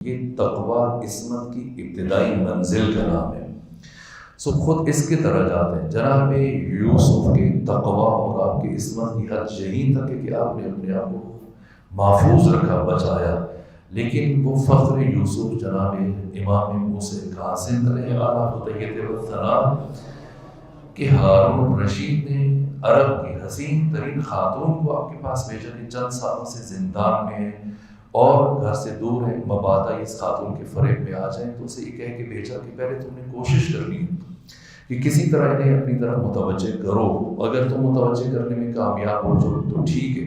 یہ تقویٰ عصمت کی ابتدائی منزل کا نام ہے۔ خود اس کے درجات ہیں۔ جناب یوسف کے تقویٰ اور آپ کی عصمت کی حد یہی تک ہے کہ آپ نے اپنے آپ کو محفوظ رکھا، بچایا، لیکن وہ فخر یوسف جناب امام موسیٰ کاظم علیہ الطیب والثناء کہ ہارون الرشید نے عرب کی حسین ترین خاتون کو آپ کے پاس بھیجا کہ چند سالوں سے زندان میں ہے اور گھر سے دور ہے، مبادا اس خاتون کے فریب میں آ جائیں، تو اسے یہ کہہ کے بھیجا کہ پہلے تم نے کوشش کرنی ہے کہ کسی طرح انہیں اپنی طرف متوجہ کرو، اگر تم متوجہ کرنے میں کامیاب ہو جو تو ٹھیک ہے،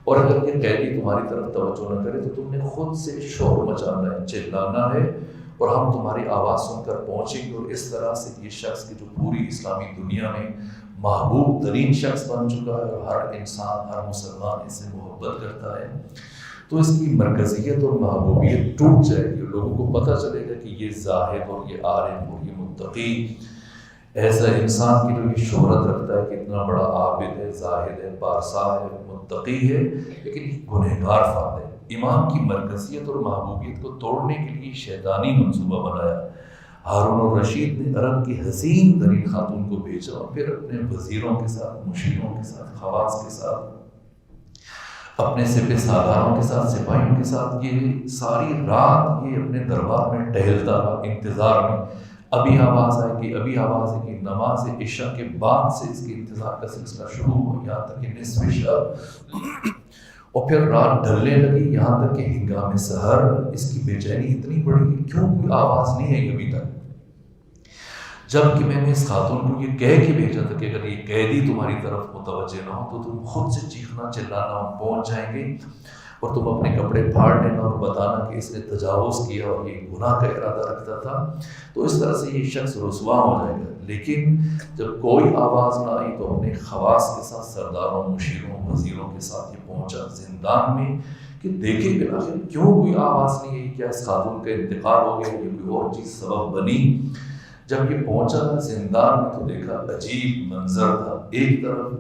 اور اگر یہ قیدی تمہاری طرف توجہ نہ کرے تو تم نے خود سے شور مچانا ہے، چلانا ہے، اور ہم تمہاری آواز سن کر پہنچیں گے۔ اور اس طرح سے یہ شخص کی جو پوری اسلامی دنیا میں محبوب ترین شخص بن چکا ہے اور ہر انسان، ہر مسلمان اس سے محبت کرتا ہے، تو اس کی مرکزیت اور محبوبیت ٹوٹ جائے گی، لوگوں کو پتہ چلے گا کہ یہ زاہد اور یہ عارف اور یہ متقی ایسا انسان کی جو یہ شہرت رکھتا ہے کہ اتنا بڑا عابد ہے، زاہد ہے، پارسا ہے، متقی ہے، لیکن یہ گنہگار فرد ہے۔ امام کی مرکزیت اور محبوبیت کو توڑنے کے لیے شیطانی منصوبہ بنایا۔ ہارون الرشید نے عرب کی حسین ترین خاتون کو بھیجا اور پھر اپنے وزیروں کے ساتھ، مشیروں کے ساتھ، خواص کے ساتھ، اپنے سپہ سالاروں کے ساتھ، سپاہیوں کے ساتھ یہ ساری رات یہ اپنے دربار میں ٹہلتا رہا، انتظار میں، ابھی آواز آئے گی، ابھی آواز آئے گی۔ نماز عشاء کے بعد سے اس کے انتظار کا سلسلہ شروع ہو، یہاں تک کہ نصف شب، اور پھر رات ڈھلنے لگی، یہاں تک کہ ہنگام سحر اس کی بے چینی اتنی بڑی کہ کیوں کوئی آواز نہیں آئی ابھی تک، جب کہ میں نے اس خاتون کو یہ کہہ کے بھیجا تھا کہ اگر یہ قیدی تمہاری طرف متوجہ نہ ہو تو تم خود سے چیخنا چلانا، ہم پہنچ جائیں گے اور تم اپنے کپڑے پھاڑ لینا اور بتانا کہ اس نے تجاوز کیا اور یہ گناہ کا ارادہ رکھتا تھا، تو اس طرح سے یہ شخص رسوا ہو جائے گا۔ لیکن جب کوئی آواز نہ آئی تو اپنے خواص کے ساتھ، سرداروں، مشیروں، وزیروں کے ساتھ یہ پہنچا زندان میں کہ دیکھیں بالآخر کیوں کوئی آواز نہیں آئی، کیا اس خاتون کا انتقال ہو گیا، یہ کوئی اور چیز سبب بنی۔ جب یہ پہنچا زندان میں تو دیکھا عجیب منظر تھا، ایک طرف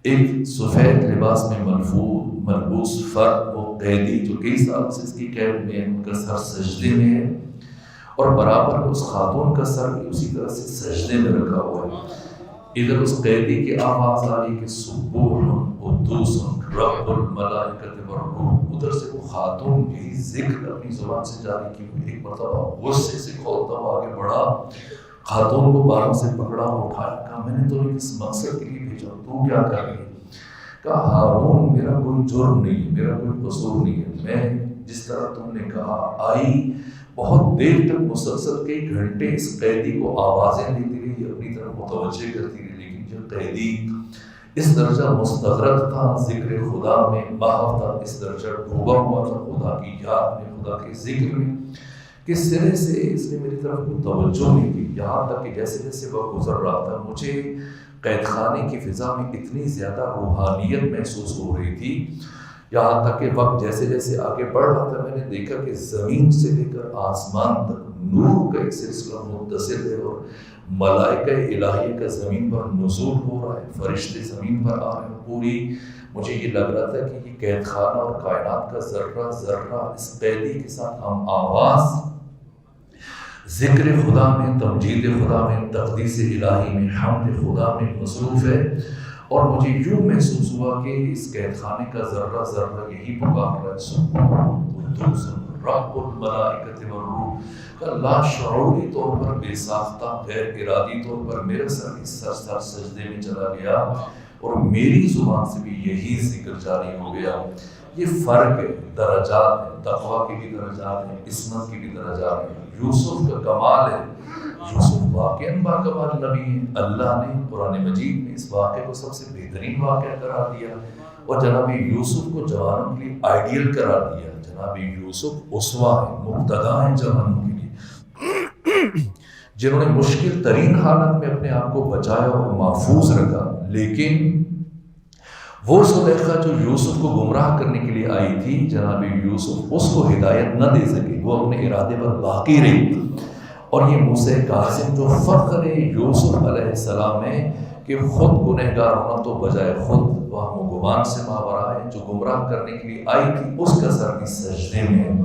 ایک سفید لباس میں ملبوس فرد، وہ قیدی جو کئی سال سے اس کی قید میں ہے، ان کا سر سجدے میں ہے، اور برابر اس خاتون کا سر بھی اسی طرح سے سجدے میں رکھا ہوا ہے۔ ادھر اس قیدی کی آواز آ رہی کہ سبوح قدوس رب الملائکۃ والروح، ادھر سے وہ خاتون یہی ذکر اپنی زبان سے جاری کی ہوئی، ایک مرتبہ غصے سے کھولتا ہوا آگے بڑھا، خاتون کو بالوں سے پکڑا، اٹھایا، کہا میں نے تمہیں کس مقصد کے لیے بھیجا، تو کیا کر رہی ہے؟ کہا ہارون میرا کوئی جرم نہیں ہے، میرا کوئی قصور نہیں ہے، میں جس طرح تم نے کہا آئی، بہت دیر تک مسلسل کئی گھنٹے اس قیدی کو آوازیں دیتی رہی، اپنی طرف متوجہ کرتی رہی، لیکن جب قیدی اس درجہ مستغرق تھا ذکر خدا میں، محو تھا، اس درجہ ڈوبا ہوا تھا خدا کی یاد میں، خدا کے ذکر میں، کہ سرے سے اس نے میری طرف کوئی توجہ نہیں کی، یہاں تک کہ جیسے جیسے وہ گزر رہا تھا مجھے قید خانے کی فضا میں اتنی زیادہ روحانیت محسوس ہو رہی تھی، یہاں تک کہ وقت جیسے جیسے آگے بڑھ رہا تھا میں نے دیکھا کہ زمین سے لے کر آسمان تک نور کا ایک سلسلہ متصل ہے، اور ملائکہ الہیہ کا زمین پر نزول ہو رہا ہے، فرشتے زمین پر آ رہے ہیں، پوری مجھے یہ لگ رہا تھا کہ یہ قید خانہ اور کائنات کا ذرہ ذرہ اس قیدی کے ساتھ ہم آواز ذکر خدا میں، تمجید خدا میں، تقدیس الہی میں، حمد خدا میں مصروف ہے، اور مجھے یوں محسوس ہوا کہ اس قید خانے کا ذرہ ذرہ یہی پکار رہا ہے سبحان قدوس رب الملائکۃ والروح، کہ لا شعوری طور پر، بے ساختہ، غیر ارادی طور پر میرا سر اس سر سجدے میں چلا گیا اور میری زبان سے بھی یہی ذکر جاری ہو گیا۔ یہ فرق ہے، درجات ہیں، تقویٰ کی بھی درجات ہیں، عصمت کی بھی درجات ہیں۔ یوسف کا کمال ہے، یوسف واقعاً باکمال نبی ہے، اللہ نے قرآن مجید میں اس واقعے کو سب سے بہترین واقعہ قرار دیا اور جناب یوسف کو جوانوں کے لیے آئیڈیل قرار دیا۔ جناب یوسف اسوہ ہیں، مقتدیٰ ہیں جوانوں کے لیے، جنہوں نے مشکل ترین حالت میں اپنے آپ کو بچایا اور محفوظ رکھا، لیکن وہ زلیخا جو یوسف کو گمراہ کرنے کے لیے آئی تھی، جناب یوسف اس کو ہدایت نہ دے سکے، وہ اپنے ارادے پر باقی رہی، اور یہ موسیٰ کاظم جو فخر یوسف علیہ السلام ہے کہ خود گنہگار ہونا تو بجائے خود وہم و گمان سے ماورا ہے، جو گمراہ کرنے کے لیے آئی تھی اس کا سر بھی سجدے میں ہے۔